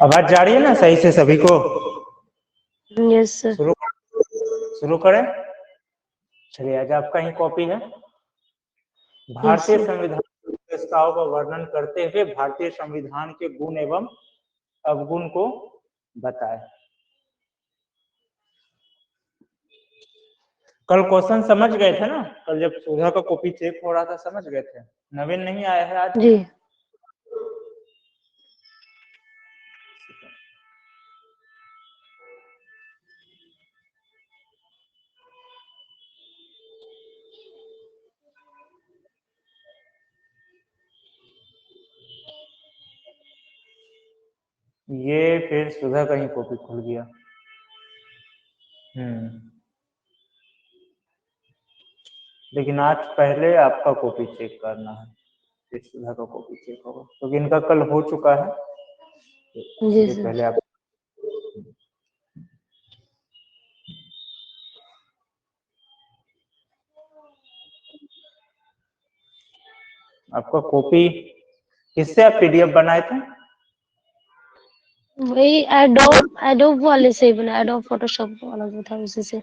आवाज जा रही है ना सही से सभी को? Yes sir. शुरू करें। चलिए, आज आपका ही कॉपी है। भारतीय संविधान की विशेषताओं का वर्णन करते हुए भारतीय संविधान के गुण एवं अवगुण को बताएं। कल क्वेश्चन समझ गए थे ना? कल जब सुधा का कॉपी चेक हो रहा था समझ गए थे। नवीन नहीं आया है आज जी। ये फिर सुधा का ही कॉपी खुल गया। लेकिन आज पहले आपका कॉपी चेक करना है, फिर सुधा का कॉपी चेक होगा, क्योंकि इनका कल हो चुका है। जी सर। पहले आप आपका कॉपी किससे आप पीडीएफ बनाए थे? वही एडोब वाले से ही बना, एडोब फोटोशॉप वाला जो था उसी से।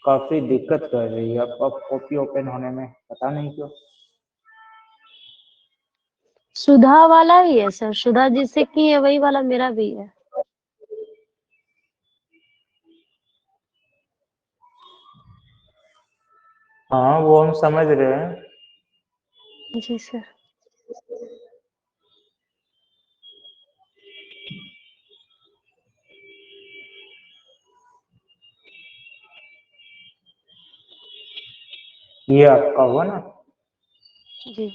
काफी दिक्कत कर रही है आपका कॉपी ओपन होने में, पता नहीं क्यों। सुधा वाला ही है सर, सुधा जिससे की है वही वाला मेरा भी है। हाँ, वो हम समझ रहे हैं। जी सर। ये आपका हुआ ना? जी।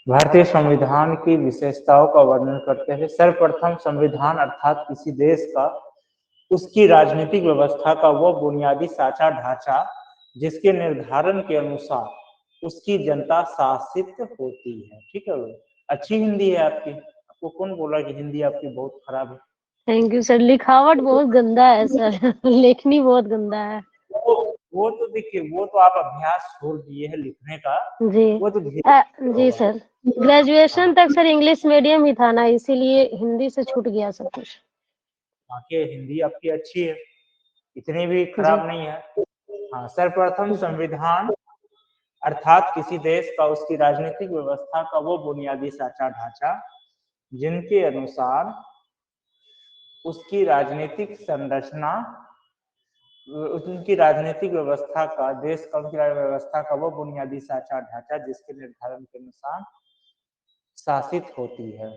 भारतीय संविधान की विशेषताओं का वर्णन करते हुए सर्वप्रथम संविधान अर्थात किसी देश का उसकी राजनीतिक व्यवस्था का वह बुनियादी साँचा ढांचा जिसके निर्धारण के अनुसार उसकी जनता शासित होती है। ठीक है, अच्छी हिंदी है आपकी। आपको कौन बोला कि हिंदी आपकी बहुत खराब है? Thank you sir. लिखावट बहुत गंदा है सर लेखनी बहुत गंदा है। वो तो देखिए, वो तो आप अभ्यास छोड़ दिए हैं लिखने का। जी। वो तो जी सर, ग्रेजुएशन तक सर इंग्लिश मीडियम ही था ना, इसीलिए हिंदी से छूट गया सब कुछ। बाकी हिंदी आपकी अच्छी है, इतनी भी खराब नहीं है। हाँ, सर्वप्रथम संविधान अर्थात किसी देश का उसकी राजनीतिक व्यवस्था का वो बुनियादी साँचा ढांचा जिनके अनुसार उसकी राजनीतिक संरचना, उनकी राजनीतिक व्यवस्था का, देश का उनकी व्यवस्था का वो बुनियादी साँचा ढांचा जिसके निर्धारण के अनुसार शासित होती है।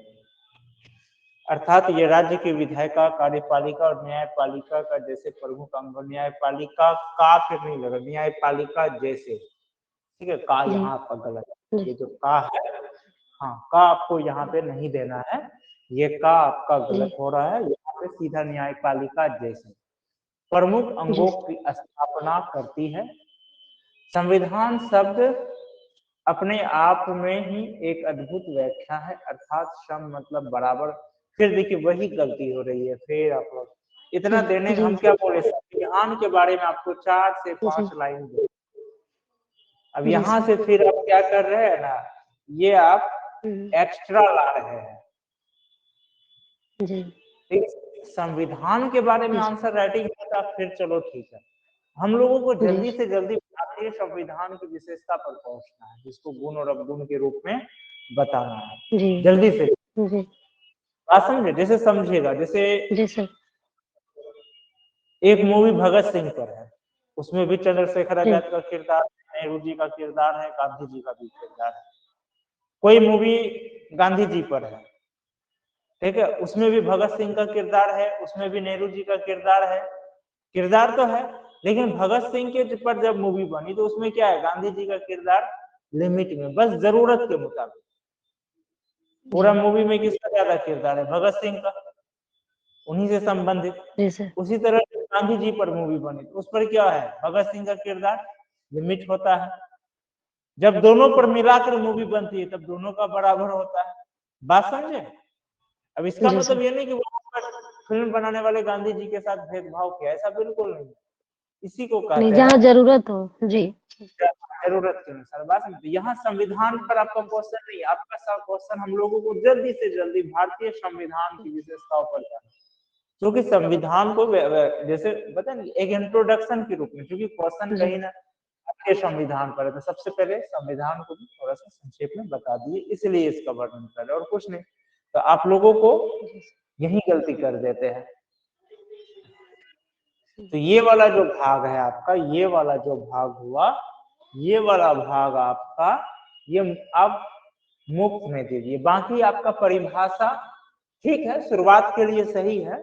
अर्थात ये राज्य की विधायिका, कार्यपालिका और न्यायपालिका का जैसे प्रमुख अंग। न्यायपालिका का फिर नहीं लगा, न्यायपालिका जैसे। ठीक है, का यहाँ आपका गलत है। ये जो का है, हाँ, का आपको यहाँ पे नहीं देना है, ये का आपका गलत हो रहा है। यहाँ पे सीधा न्यायपालिका जैसे प्रमुख अंगों की स्थापना करती है। संविधान शब्द अपने आप में ही एक अद्भुत व्याख्या है, अर्थात सम मतलब बराबर। फिर देखिए वही गलती हो रही है, फिर आप लोग इतना देने हम क्या बोले, संविधान के बारे में आपको 4 से 5 लाइन दे। अब यहाँ से फिर आप क्या कर रहे हैं ना, ये आप एक्स्ट्रा ला रहे हैं। जी। संविधान के बारे में आंसर राइटिंग होता फिर चलो ठीक है। हम लोगों को जल्दी से जल्दी भारतीय संविधान की विशेषता पर पहुंचना है, जिसको गुण और अवगुण के रूप में बताना है। जल्दी से बात समझे, जैसे समझिएगा, जैसे एक मूवी भगत सिंह पर है, उसमें भी चंद्रशेखर आजाद का किरदार, नेहरू जी का किरदार है, गांधी जी का भी किरदार है। कोई मूवी गांधी जी पर है, ठीक है, उसमें भी भगत सिंह का किरदार है, उसमें भी नेहरू जी का किरदार है। किरदार तो है, लेकिन भगत सिंह के पर जब मूवी बनी तो उसमें क्या है, गांधी जी का किरदार लिमिट में, बस जरूरत के मुताबिक। पूरा मूवी में किसका ज्यादा किरदार है? भगत सिंह का, उन्हीं से संबंधित। उसी तरह गांधी जी पर मूवी बनी तो उस पर क्या है, भगत सिंह का किरदार लिमिट होता है। जब दोनों पर मिलाकर मूवी बनती है तब दोनों का बराबर होता है। बात समझे? अब इसका जी मतलब सर। ये नहीं कि वहां पर फिल्म बनाने वाले गांधी जी के साथ भेदभाव किया, ऐसा बिल्कुल नहीं। इसी को नहीं, कहते जहाँ हैं जरूरत हो। जी। जरूरत के अनुसार। बात समझे, यहाँ संविधान पर आपका क्वेश्चन नहीं, आपका सब क्वेश्चन हम लोगों को जल्दी से जल्दी भारतीय संविधान की विशेषताओं पर जाना, क्योंकि संविधान को जैसे बता एक इंट्रोडक्शन के रूप में, क्योंकि क्वेश्चन जी कहीं ना आपके संविधान पर है, तो सबसे पहले संविधान को भी थोड़ा सा संक्षेप में बता दिए, इसलिए इसका वर्णन कर रहे और कुछ नहीं। तो आप लोगों को यही गलती कर देते हैं। तो ये वाला जो भाग है आपका, ये वाला जो भाग हुआ, ये वाला भाग आपका, ये आप मुफ्त में दीजिए। बाकी आपका परिभाषा ठीक है, शुरुआत के लिए सही है,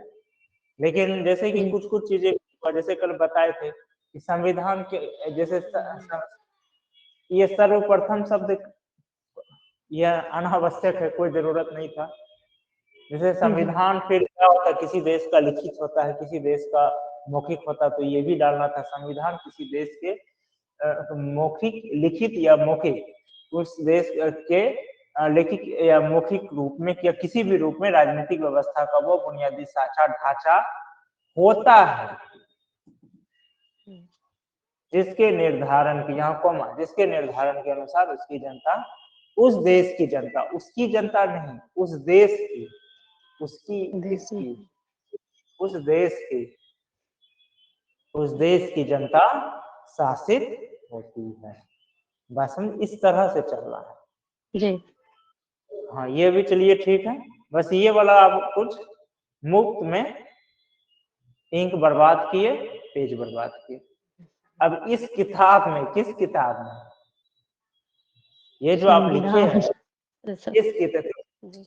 लेकिन जैसे कि कुछ कुछ चीजें जैसे कल बताए थे कि संविधान के जैसे ये सर्वप्रथम शब्द यह अनावश्यक है, कोई जरूरत नहीं था। जैसे संविधान फिर क्या होता है, किसी देश का लिखित होता है, किसी देश का मौखिक होता, तो ये भी डालना था। संविधान किसी देश के मौखिक, लिखित या मौखिक, उस देश के लिखित या मौखिक रूप में या किसी भी रूप में राजनीतिक व्यवस्था का वो बुनियादी साझा ढांचा होता है, जिसके निर्धारण की, यहाँ कॉमा, जिसके निर्धारण के अनुसार उसकी जनता, उस देश की जनता, उसकी जनता नहीं, उस देश की, उसकी किसकी, उस देश की, उस देश की जनता शासित होती है। बस इस तरह से चल रहा है जी। हाँ, ये भी चलिए ठीक है। बस ये वाला आप कुछ मुफ्त में इंक बर्बाद किए, पेज बर्बाद किए। अब इस किताब में, किस किताब में, ये जो आप लिखे हैं, इस किताब,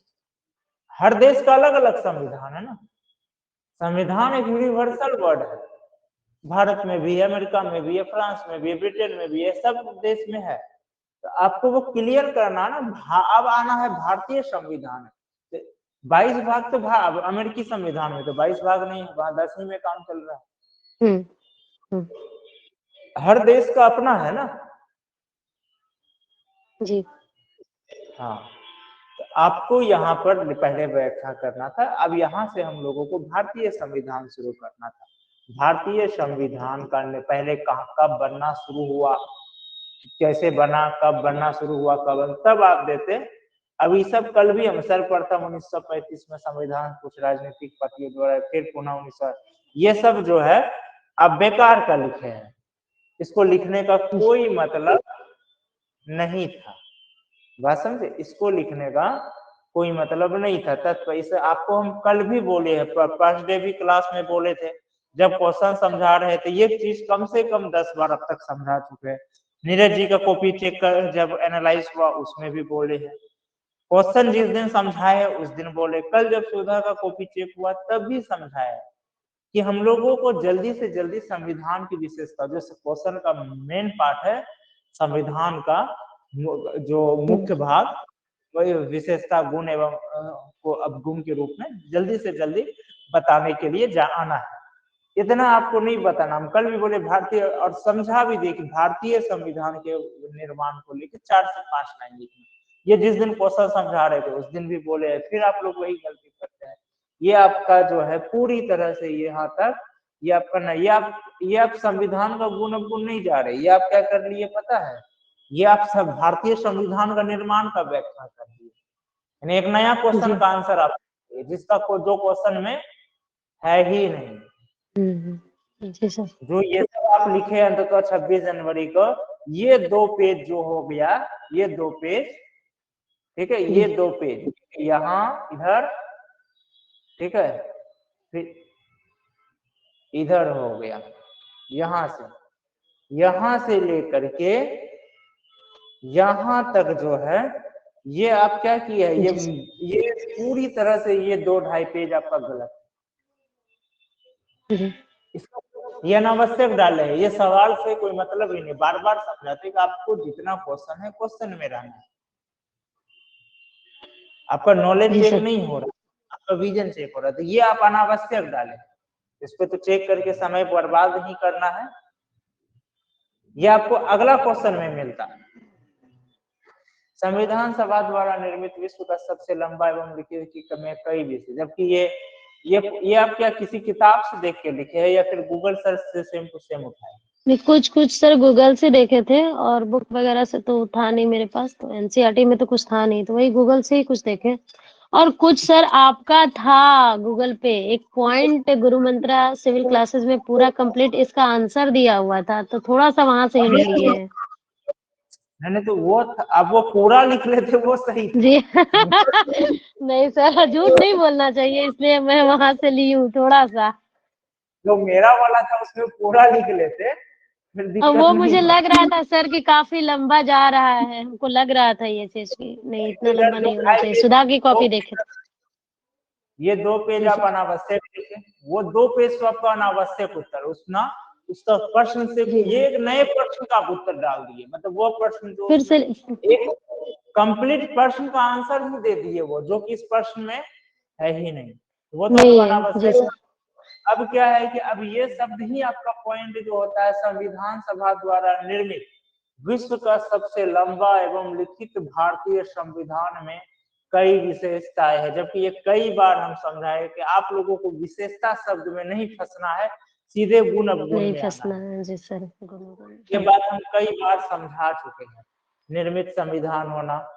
हर देश का अलग अलग संविधान है ना। संविधान एक यूनिवर्सल वर्ड है, भारत में भी है, अमेरिका में भी है, फ्रांस में भी है, ब्रिटेन में भी है, सब देश में है। तो आपको वो क्लियर करना ना, अब आना है भारतीय संविधान। 22 भाग तो अमेरिकी संविधान में तो 22 भाग नहीं है, वहां 10 में काम चल रहा है। हर देश का अपना है ना। जी हाँ, तो आपको यहाँ पर पहले व्याख्या करना था, अब यहाँ से हम लोगों को भारतीय संविधान शुरू करना था। भारतीय संविधान का पहले कब बनना शुरू हुआ, कैसे बना, कब बनना शुरू हुआ, कब, तब आप देते। अभी सब कल भी हम सर्वप्रथम 1935 में संविधान कुछ राजनीतिक पार्टियों द्वारा, फिर पुनः 1900, ये सब जो है अब बेकार का लिखे हैं, इसको लिखने का कोई मतलब नहीं था। बात समझे, इसको लिखने का कोई मतलब नहीं था। तत्व इसे आपको हम कल भी बोले हैं, फर्स्ट डे भी क्लास में बोले थे, जब क्वेश्चन समझा रहे थे, ये चीज कम से कम 10 बार अब तक समझा चुके हैं। नीरज जी का कॉपी चेक कर जब एनालाइज हुआ उसमें भी बोले हैं, क्वेश्चन जिस दिन समझाए उस दिन बोले, कल जब सुधा का कॉपी चेक हुआ तब भी समझाया कि हम लोगों को जल्दी से जल्दी संविधान की विशेषता, जो क्वेश्चन का मेन पार्ट है, संविधान का जो मुख्य भाग, वही विशेषता, गुण एवं को अवगुण के रूप में जल्दी से जल्दी बताने के लिए आना है। इतना आपको नहीं बताना, हम कल भी बोले भारतीय, और समझा भी देखिए, भारतीय संविधान के निर्माण को लेकर 4 से 5 लाइन लिखना। ये जिस दिन क्वेश्चन समझा रहे थे उस दिन भी बोले, फिर आप लोग वही गलती करते हैं। ये आपका जो है पूरी तरह से यहाँ तक, ये आपका ना, ये आप संविधान का गुण अवगुण नहीं जा रहे, ये आप क्या कर लिए पता है, ये आप सब भारतीय संविधान का निर्माण का व्याख्या कर दिए, यानी एक नया क्वेश्चन का आंसर आप, जिसका जो क्वेश्चन में है ही नहीं। जी सर। जो ये सब आप लिखे अंततः 26 जनवरी को, ये 2 पेज जो हो गया, ये 2 पेज, ठीक है, ये 2 पेज यहाँ इधर, ठीक है, फिर इधर हो गया, यहाँ से लेकर के यहाँ तक जो है, ये आप क्या किया है, ये पूरी तरह से ये 2-2.5 पेज आपका गलत है। ये अनावश्यक डाले हैं, ये सवाल से कोई मतलब ही नहीं, बार बार समझाते कि आपको जितना क्वेश्चन है क्वेश्चन में रहना है, आपका नॉलेज चेक नहीं हो रहा, आपका विजन चेक हो रहा है, तो ये आप अनावश्यक डाले, इस पे तो चेक करके समय बर्बाद नहीं करना है, ये आपको अगला क्वेश्चन में मिलता है। संविधान सभा द्वारा निर्मित विश्व का सबसे लंबा एवं लिखित में कई विषय, जबकि ये आप क्या किसी किताब से देख के लिखे हैं या फिर गूगल सर्च से सेम टू सेम उठाए? नहीं, कुछ सर गूगल से देखे थे और बुक वगैरह से तो था नहीं मेरे पास, तो एनसीईआरटी में तो कुछ था नहीं, तो वही गूगल से ही कुछ देखे। और कुछ सर आपका था गूगल पे एक पॉइंट, गुरु मंत्रा सिविल क्लासेस में पूरा कंप्लीट इसका आंसर दिया हुआ था, तो थोड़ा सा वहां से हिंट लिए हैं। मैंने तो वो अब वो पूरा लिख लेते वो सही था। जी नहीं सर, झूठ नहीं बोलना चाहिए, इसलिए मैं वहां से ली हूँ थोड़ा सा। जो मेरा वाला था उसमें पूरा लिख लेते फिर अब दिक्कत वो नहीं मुझे होती। लग रहा था सर कि काफी लंबा जा रहा है, हमको लग रहा था ये चीज की नहीं, इतना इधर लंबा जो नहीं होना चाहिए। आएंगे सुधा की दो कॉपी देखे थे। ये 2 पेज जी आप सर। अनावश्यक लिखे, वो 2 पेज तो आपका अनावश्यक उत्तर उसका प्रश्न से जी ये एक नए प्रश्न का आप उत्तर डाल दिए, मतलब वो प्रश्न जो फिर से। एक कंप्लीट प्रश्न का आंसर ही दे दिए वो जो कि इस प्रश्न में है ही नहीं, वो तो नहीं आपको है। जी अनावश्यक। सर। अब क्या है कि अब ये शब्द ही आपका पॉइंट जो होता है, संविधान सभा द्वारा निर्मित विश्व का सबसे लंबा एवं लिखित भारतीय संविधान में कई विशेषताएं है, जबकि ये कई बार हम समझाए कि आप लोगों को विशेषता शब्द में नहीं फंसना है, सीधे गुण अवगुण नहीं में आना फंसना है। है। जी सर। ये बात हम कई बार समझा चुके हैं। निर्मित संविधान होना,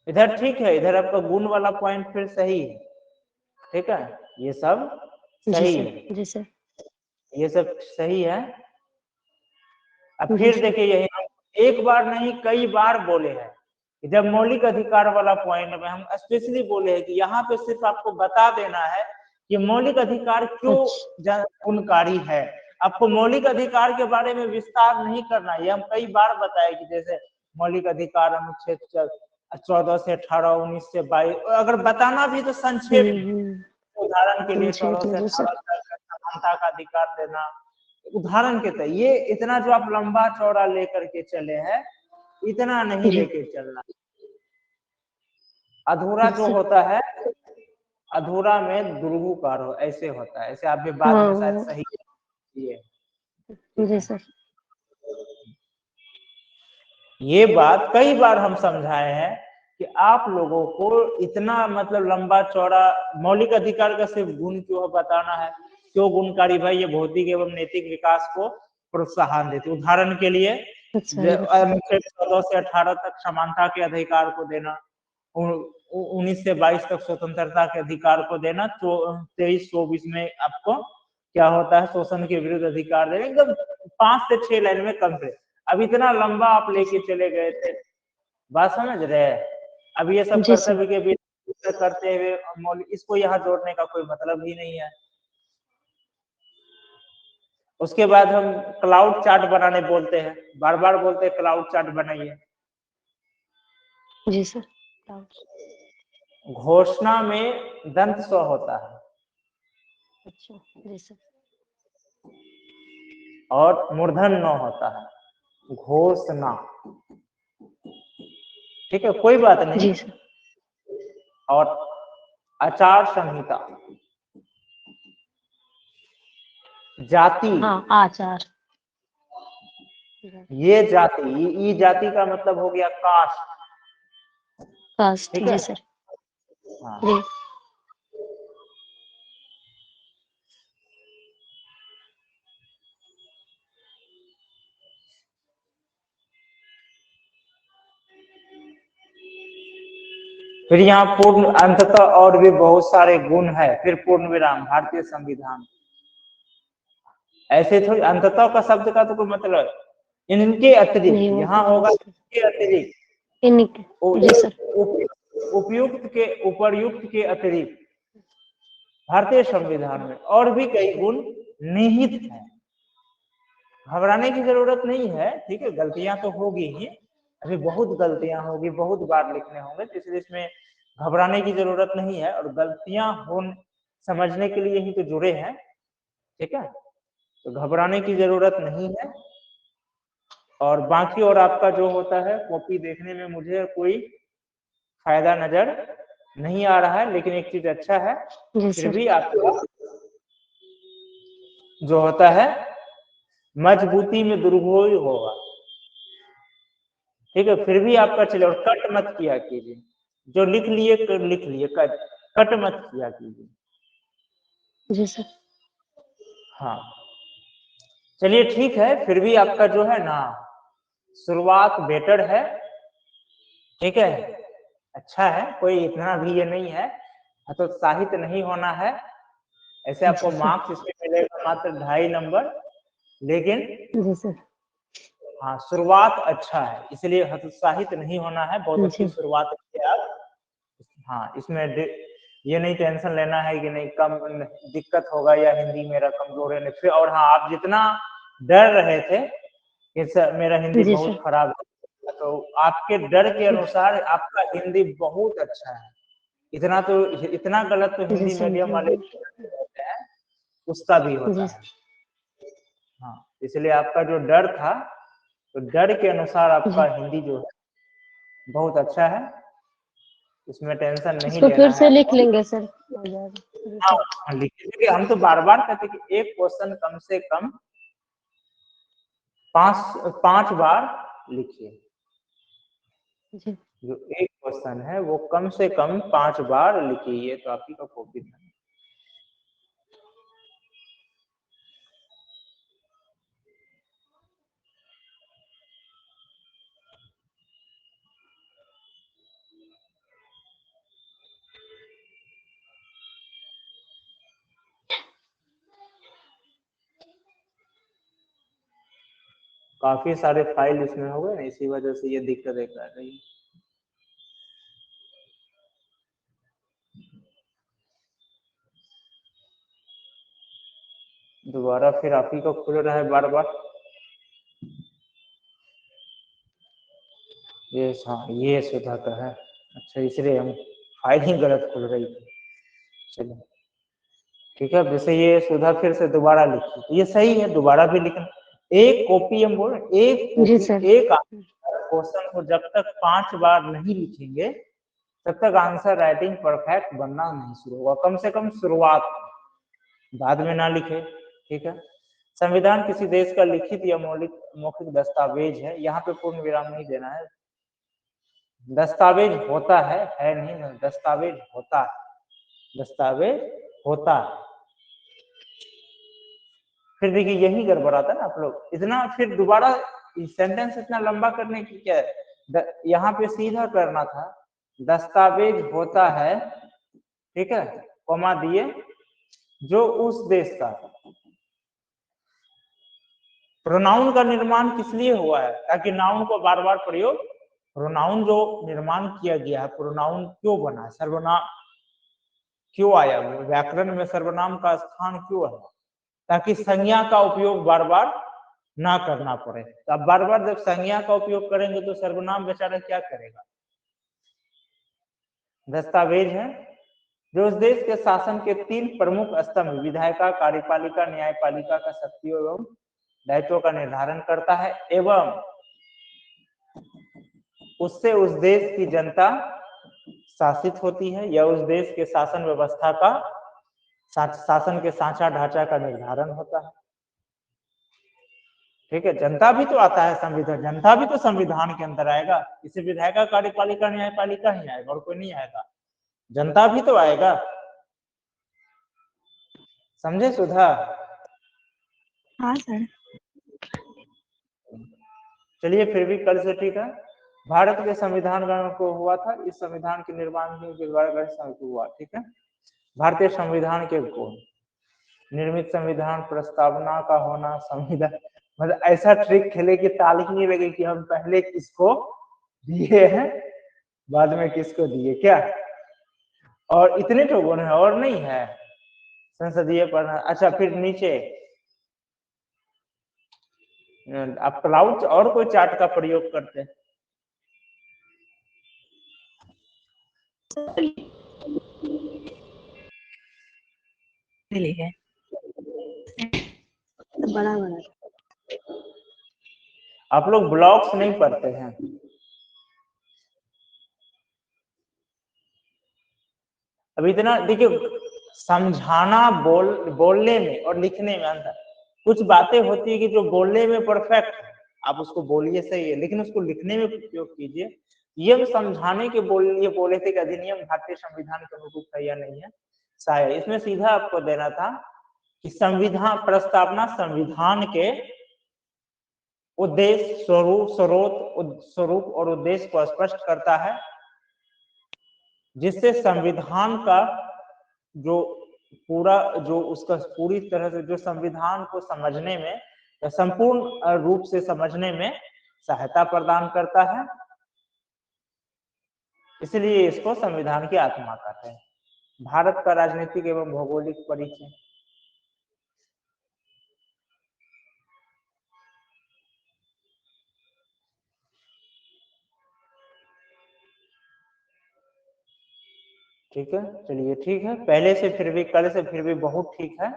इधर ठीक है, इधर आपका गुण वाला पॉइंट फिर सही है, ठीक है, ये सब जी सही सर। है, जी सर। ये सब सही है। अब जी फिर सर। देखिए यही हम एक बार नहीं कई बार बोले हैं कि जब मौलिक अधिकार वाला पॉइंट में हम स्पेशली बोले हैं कि यहाँ पे सिर्फ आपको बता देना है कि मौलिक अधिकार क्यों अच्छा। गुणकारी है, आपको मौलिक अधिकार के बारे में विस्तार नहीं करना है। ये हम कई बार बताए कि जैसे मौलिक अधिकार अनुच्छेद 14 से 18, 19 से 22, अगर बताना भी तो संक्षेप में, उदाहरण के लिए 14 से जी सर। 18 तक समानता का अधिकार देना, उदाहरण के तहत। ये इतना जो आप लंबा चौड़ा लेकर के चले हैं, इतना नहीं जी लेके चलना। अधूरा जो सर। होता है, अधूरा में दुर्गुकार हो, ऐसे होता है, ऐसे आप भी बाद में शायद हाँ। सही ये ठीक जी है। सर। ये बात कई बार हम समझाए हैं कि आप लोगों को इतना मतलब लंबा चौड़ा मौलिक अधिकार का सिर्फ गुण क्यों बताना है, क्यों गुणकारी भाई, ये भौतिक एवं नैतिक विकास को प्रोत्साहन देते। उदाहरण के लिए अच्छा। 14 से 18 तक समानता के अधिकार को देना, 19 से 22 तक स्वतंत्रता के अधिकार को देना, तो 23-24 में आपको क्या होता है, शोषण के विरुद्ध अधिकार देना। एकदम 5 से 6 लाइन में कंप्लीट। अब इतना लंबा आप लेके चले गए थे, बात समझ रहे हैं। अब ये सब जी सर। कर्तव्य के बीच करते हुए इसको यहाँ जोड़ने का कोई मतलब ही नहीं है। उसके बाद हम क्लाउड चार्ट बनाने बोलते हैं, बार बार बोलते हैं क्लाउड चार्ट बनाइए। जी सर। घोषणा में दंत स्व होता है अच्छा। जी सर। और मूर्धन न होता है, घोषणा, ठीक है, कोई बात नहीं। जी सर। और आचार संहिता, जाति, हाँ, आचार। ये जाति, ई जाति का मतलब हो गया कास्ट, कास्ट। ठीक जी है। सर। हाँ, जी। फिर यहाँ पूर्ण अंततः और भी बहुत सारे गुण है, फिर पूर्ण विराम भारतीय संविधान। ऐसे थोड़ी अंततः का शब्द का तो कोई मतलब, इनके अतिरिक्त नहीं वो यहाँ तो होगा, इनके अतिरिक्त, इनके। जी सर। उपयुक्त के उपर्युक्त के अतिरिक्त भारतीय संविधान में और भी कई गुण निहित हैं। घबराने की जरूरत नहीं है, ठीक है, गलतियां तो होगी ही, अभी बहुत गलतियां होगी, बहुत बार लिखने होंगे, तो इसलिए इसमें घबराने की जरूरत नहीं है। और गलतियां हो समझने के लिए ही तो जुड़े हैं, ठीक है, तो घबराने की जरूरत नहीं है। और बाकी और आपका जो होता है कॉपी देखने में मुझे कोई फायदा नजर नहीं आ रहा है, लेकिन एक चीज अच्छा है, जी फिर सर। भी आपका जो होता है मजबूती में दुर्गोई होगा, ठीक है, फिर भी आपका चले, और कट मत किया कीजिए, जो लिख लिए कट मत किया कीजिए। जी सर। हाँ, चलिए ठीक है, फिर भी आपका जो है ना शुरुआत बेटर है, ठीक है, अच्छा है, कोई इतना भी ये नहीं है, हतोत्साहित नहीं होना है। ऐसे आपको जी सर। मार्क्स इसमें मिलेगा मात्र 2.5 नंबर, लेकिन जी सर। हाँ शुरुआत अच्छा है, इसलिए हतोत्साहित नहीं होना है, बहुत अच्छी जी। शुरुआत की आप। हाँ, इसमें ये नहीं टेंशन लेना है कि नहीं कम दिक्कत होगा या हिंदी मेरा कमजोर है, फिर और हाँ आप जितना डर रहे थे कि सर मेरा हिंदी जी बहुत सर। खराब है, तो आपके डर के अनुसार आपका हिंदी बहुत अच्छा है। इतना गलत तो जी हिंदी सर। मीडियम वाले होते हैं, उसका भी होता जी है। हाँ, इसलिए आपका जो डर था, तो डर के अनुसार आपका जी। हिंदी जो है बहुत अच्छा है, इसमें टेंशन नहीं इसको लेना फिर है। से लिख लेंगे सर, हो जाएगा। जी सर। हाँ, लिखिए, क्योंकि हम तो बार बार कहते कि एक क्वेश्चन कम से कम 5 बार लिखिए, जी। जो एक क्वेश्चन है वो कम से कम 5 बार लिखिए, ये तो आप ही का कॉपी है। काफी सारे फाइल इसमें हो गए ना, इसी वजह से ये दिक्कतें कर रही है। दोबारा फिर आप ही को खुल रहा है बार बार, ये हाँ ये सुधा का है, अच्छा इसलिए हम फाइल ही गलत खुल रही थी। चलो ठीक है, जैसे ये सुधा फिर से दोबारा लिखी, तो ये सही है, दोबारा भी लिखना। एक कॉपी हम बोल रहे हैं, एक जी कॉपी सर। एक क्वेश्चन को जब तक 5 बार नहीं लिखेंगे तब तक आंसर राइटिंग परफेक्ट बनना नहीं शुरू होगा, कम से कम शुरुआत, बाद में ना लिखे, ठीक है। संविधान किसी देश का लिखित या मौखिक दस्तावेज है, यहाँ पे पूर्ण विराम नहीं देना है, दस्तावेज होता है नहीं ना, दस्तावेज होता है, दस्तावेज होता है। फिर देखिए यही गड़बड़ाता है ना आप लोग, इतना फिर दोबारा सेंटेंस इतना लंबा करने की क्या है, यहाँ पे सीधा करना था, दस्तावेज होता है, ठीक है, कॉमा दिए, जो उस देश का। प्रोनाउन का निर्माण किस लिए हुआ है, ताकि नाउन को बार बार प्रयोग, प्रोनाउन जो निर्माण किया गया है, प्रोनाउन क्यों बना है, सर्वनाम क्यों आया, व्याकरण में सर्वनाम का स्थान क्यों है, ताकि संज्ञा का उपयोग बार बार ना करना पड़े। तो अब बार बार जब संज्ञा का उपयोग करेंगे तो सर्वनाम बेचारा क्या करेगा। दस्तावेज है जो उस देश के शासन के 3 प्रमुख स्तंभ विधायिका, कार्यपालिका, न्यायपालिका का शक्तियों एवं दायित्वों का निर्धारण करता है, एवं उससे उस देश की जनता शासित होती है, या उस देश के शासन व्यवस्था का शासन के सांचा ढांचा का निर्धारण होता है, ठीक है। जनता भी तो आता है संविधान, जनता भी तो संविधान के अंदर आएगा, इसे विधायिका, कार्यपालिका, न्यायपालिका ही आएगा और कोई नहीं आएगा, जनता भी तो आएगा, समझे सुधा। हाँ सर। चलिए फिर भी कल से ठीक है। भारत के संविधान गठन को हुआ था, इस संविधान के निर्माण के द्वारा हुआ, ठीक है। भारतीय संविधान के गुण, निर्मित संविधान, प्रस्तावना का होना, संविधान, मतलब ऐसा ट्रिक खेले कि ताल ही नहीं लगे कि हम पहले किसको दिए हैं बाद में किसको दिए क्या, और इतने तो गुण है और नहीं है, संसदीय पढ़ना। अच्छा फिर नीचे आप क्लाउड और कोई चार्ट का प्रयोग करते हैं, है बड़ा बड़ा। आप लोग ब्लॉग्स नहीं पढ़ते हैं, अब इतना देखिए, समझाना बोलने में और लिखने में अंतर। कुछ बातें होती है कि जो बोलने में परफेक्ट है, आप उसको बोलिए सही है, लेकिन उसको लिखने में उपयोग कीजिए। ये समझाने के लिए बोले थे कि अधिनियम भारतीय संविधान के अनुरूप है या नहीं है। शायद इसमें सीधा आपको देना था कि संविधान प्रस्तावना संविधान के उद्देश्य, स्वरूप और उद्देश्य को स्पष्ट करता है, जिससे संविधान का जो पूरा जो उसका पूरी तरह से जो संविधान को समझने में, संपूर्ण रूप से समझने में सहायता प्रदान करता है। इसलिए इसको संविधान की आत्मा कहते हैं। भारत का राजनीतिक एवं भौगोलिक परिचय। ठीक है, चलिए ठीक है, पहले से फिर भी, कल से फिर भी बहुत ठीक है।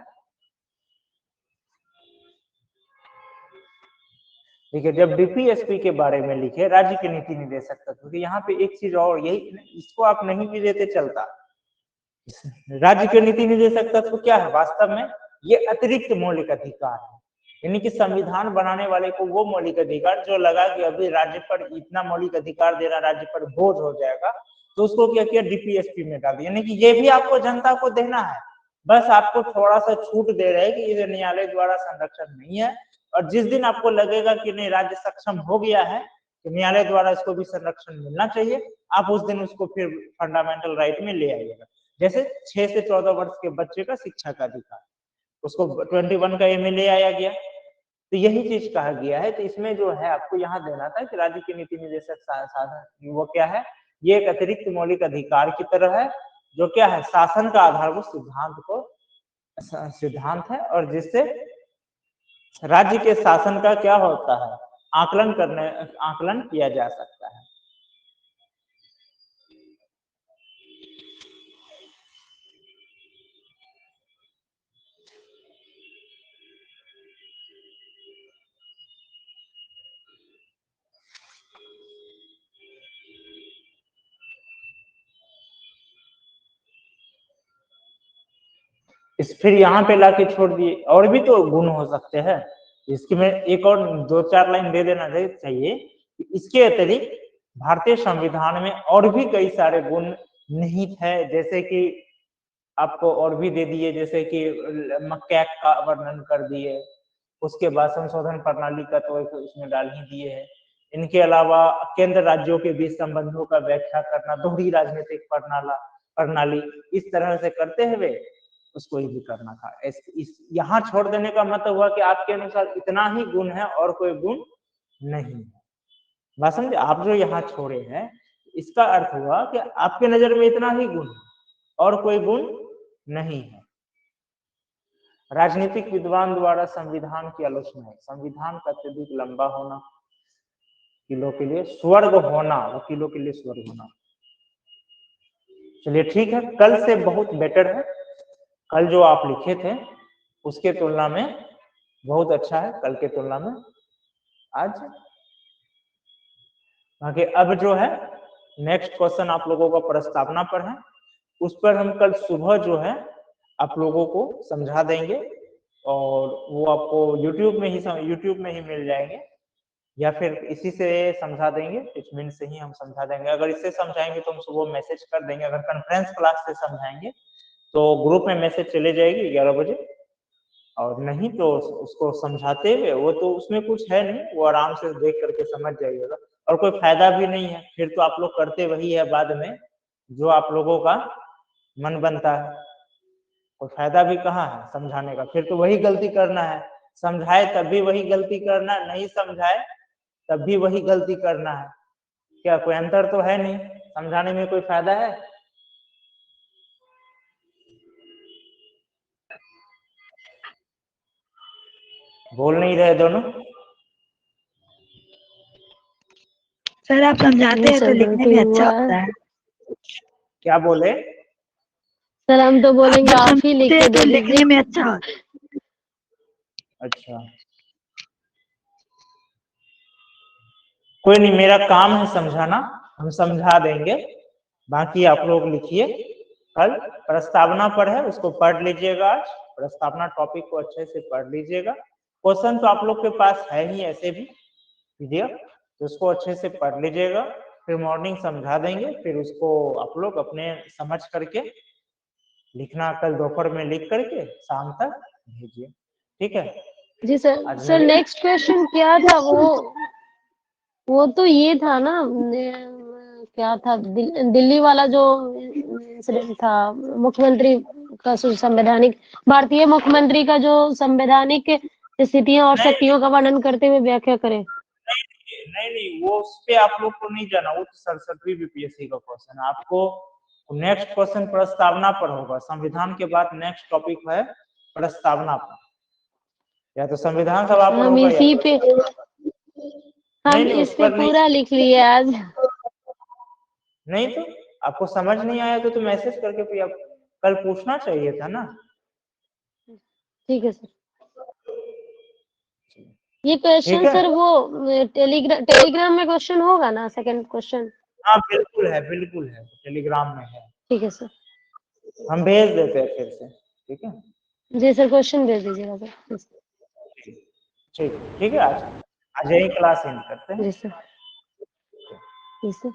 देखिए, जब डीपीएसपी के बारे में लिखे राज्य के नीति निर्देशक तत्व, क्योंकि यहाँ पे एक चीज और, यही इसको आप नहीं भी देते चलता। राज्य के नीति निर्देशक तत्व क्या है वास्तव में? ये अतिरिक्त मौलिक अधिकार है, यानी कि संविधान बनाने वाले को वो मौलिक अधिकार जो लगा कि अभी राज्य पर इतना मौलिक अधिकार देना राज्य पर बोझ हो जाएगा, तो उसको क्या किया, डीपीएसपी में डाल दिया। यानी कि ये भी आपको जनता को देना है, बस आपको थोड़ा सा छूट दे रहे हैं कि ये न्यायालय द्वारा संरक्षण नहीं है, और जिस दिन आपको लगेगा कि नहीं राज्य सक्षम हो गया है कि न्यायालय द्वारा इसको भी संरक्षण मिलना चाहिए, आप उस दिन उसको फिर फंडामेंटल राइट में ले आइएगा। जैसे 6 से 14 वर्ष के बच्चे का शिक्षा का अधिकार, उसको 21 का एम ले आया गया, तो यही चीज कहा गया है। तो इसमें जो है आपको यहाँ देना था कि राज्य की नीति निर्देशक साधन वो क्या है, ये एक अतिरिक्त मौलिक अधिकार की तरह है, जो क्या है, शासन का आधारभूत सिद्धांत है, और जिससे राज्य के शासन का क्या होता है, आकलन किया जा सकता है। फिर यहाँ पे लाके छोड़ दिए, और भी तो गुण हो सकते हैं। इसकी में एक और 2-4 लाइन दे देना चाहिए। इसके अतिरिक्त भारतीय संविधान में और भी कई सारे गुण निहित है, जैसे कि आपको और भी दे दिए, जैसे कि मक्का का वर्णन कर दिए, उसके बाद संशोधन प्रणाली का तो उसमें डाल ही दिए है। इनके अलावा केंद्र राज्यों के बीच संबंधों का व्याख्या करना, दोहरी राजनीतिक प्रणाली, इस तरह से करते हुए उसको ही भी करना था। यहाँ छोड़ देने का मतलब हुआ कि आपके अनुसार इतना ही गुण है और कोई गुण नहीं है। बात समझे? आप जो यहाँ छोड़े हैं, इसका अर्थ हुआ कि आपके नजर में इतना ही गुण है और कोई गुण नहीं है। राजनीतिक विद्वान द्वारा संविधान की आलोचना है। संविधान का अत्यधिक लंबा होना, वकीलों के लिए स्वर्ग होना, वकीलों के लिए स्वर्ग होना। चलिए ठीक है, कल से बहुत बेटर है। कल जो आप लिखे थे उसके तुलना में बहुत अच्छा है, कल के तुलना में आज। बाकी अब जो है नेक्स्ट क्वेश्चन आप लोगों का प्रस्तावना पर है, उस पर हम कल सुबह जो है आप लोगों को समझा देंगे, और वो आपको यूट्यूब में ही मिल जाएंगे, या फिर इसी से समझा देंगे, कुछ मिनट से ही हम समझा देंगे। अगर इससे समझाएंगे तो हम सुबह मैसेज कर देंगे, अगर कॉन्फ्रेंस क्लास से समझाएंगे तो ग्रुप में मैसेज चले जाएगी 11 बजे, और नहीं तो उसको समझाते हुए, वो तो उसमें कुछ है नहीं, वो आराम से देख करके समझ जाइएगा, और कोई फायदा भी नहीं है, फिर तो आप लोग करते वही है बाद में जो आप लोगों का मन बनता है, कोई फायदा भी कहाँ है समझाने का, फिर तो वही गलती करना है। समझाए तब भी वही गलती करना, नहीं समझाए तब भी वही गलती करना है। क्या कोई अंतर तो है नहीं, समझाने में कोई फायदा है? बोल नहीं रहे दोनों। सर आप समझाते हैं तो लिखने में अच्छा होता है। क्या बोले? सर हम तो बोलेंगे आप ही लिख के दे लिखने दीजिए। में अच्छा होता है। अच्छा, कोई नहीं, मेरा काम है समझाना, हम समझा देंगे, बाकी आप लोग लिखिए, कल प्रस्तावना पर है, उसको पढ़ लीजिएगा। आज प्रस्तावना टॉपिक को अच्छे से पढ़ लीजिएगा। क्वेश्चन तो आप लोग के पास है ही ऐसे भी पीडीएफ, तो उसको अच्छे से पढ़ लीजिएगा। फिर मॉर्निंग समझा देंगे, फिर उसको आप लोग अपने समझ करके लिखना, कल दोपहर में लिख करके शाम तक भेजिए, ठीक है। जी सर। आज सर मेरे नेक्स्ट क्वेश्चन क्या था? वो तो ये था ना, क्या था, दिल्ली वाला जो इंसिडेंट था, मुख्यमंत्री का संवैधानिक, भारतीय मुख्यमंत्री का जो संवैधानिक स्थितियों और नहीं शक्तियों का वर्णन करते हुए व्याख्या करें। नहीं, वो उस पे आप लोग को नहीं जाना, वो तो 67वीं बीपीएससी का क्वेश्चन है। आपको नेक्स्ट क्वेश्चन प्रस्तावना पर होगा। संविधान के बाद नेक्स्ट टॉपिक है प्रस्तावना पर, या तो संविधान सभा पर हम होगा या इसी पे हम नहीं, इस उस पे पर नहीं। पूरा लिख लिए आज। नहीं तो आपको समझ नहीं आया तो मैसेज करके फिर आप कल पूछना चाहिए था ना। ठीक है सर। ये ठीक क्वेश्चन है, सर वो टेलीग्राम में क्वेश्चन होगा ना, सेकंड क्वेश्चन? हाँ बिल्कुल है, टेलीग्राम में है। ठीक है सर। हम भेज देते हैं फिर से, ठीक है। जी सर, क्वेश्चन भेज दीजिएगा सर। ठीक है, आज यही क्लास एंड करते हैं। जी सर। जी सर।